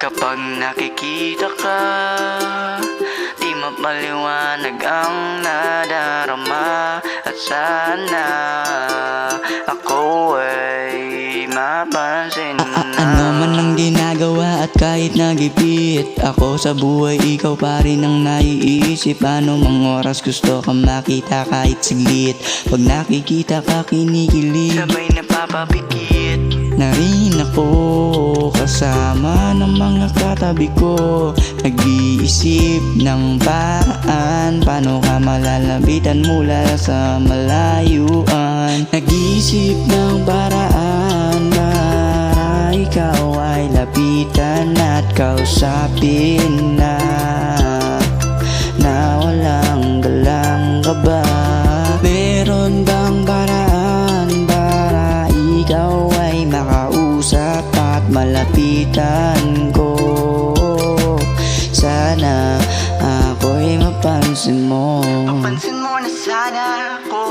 Kapag nakikita ka, di mapaliwanag ang nadarama. At sana ako ay mapansin mo na. Ano man ang ginagawa at kahit nagipit ako sa buhay, ikaw pa rin ang naiisip. Ano mang oras gusto ka makita kahit saglit. Pag nakikita ka kinikilig, sabay napapapikit na rin ako kasama ng mga katabi ko. Nag-iisip ng paraan paano ka malalapitan mula sa malayuan. Nag-iisip ng paraan para ikaw ay lapitan at kausapin na walang galang kaba. Meron bang paraan para ikaw ay makausap at malapitan ko? Sana ako'y mapansin mo. Mapansin mo na sana ako,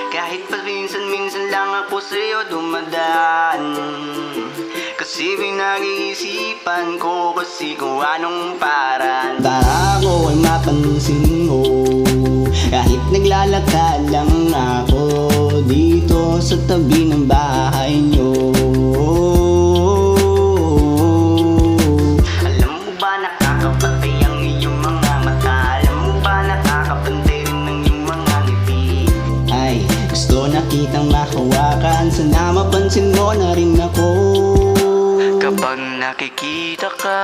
kahit paminsan-minsan lang ako sa'yo dumadaan. Kasi pinag-iisipan ko kasi kung anong paraan para ako ay mapansin mo. Kahit naglalakad lang ako dito sa tabi ng bahay nyo. Alam mo ba nakakapatay ang iyong mga mata? Alam mo ba nakakapantay rin ng iyong mga ngiti? Ay, gusto na kitang makawakan, sana mapansin mo na rin ako. Kapag nakikita ka,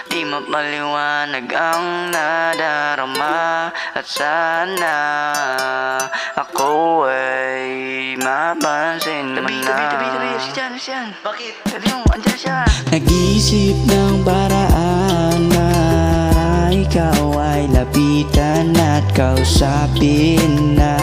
di mapaliwanag ang nadarama. At sana ako ay mapansin mo na. Tabi, siyan. Bakit? Tabi mo, andyan siya. Nag-isip ng paraan para ikaw ay lapitan at kausapin na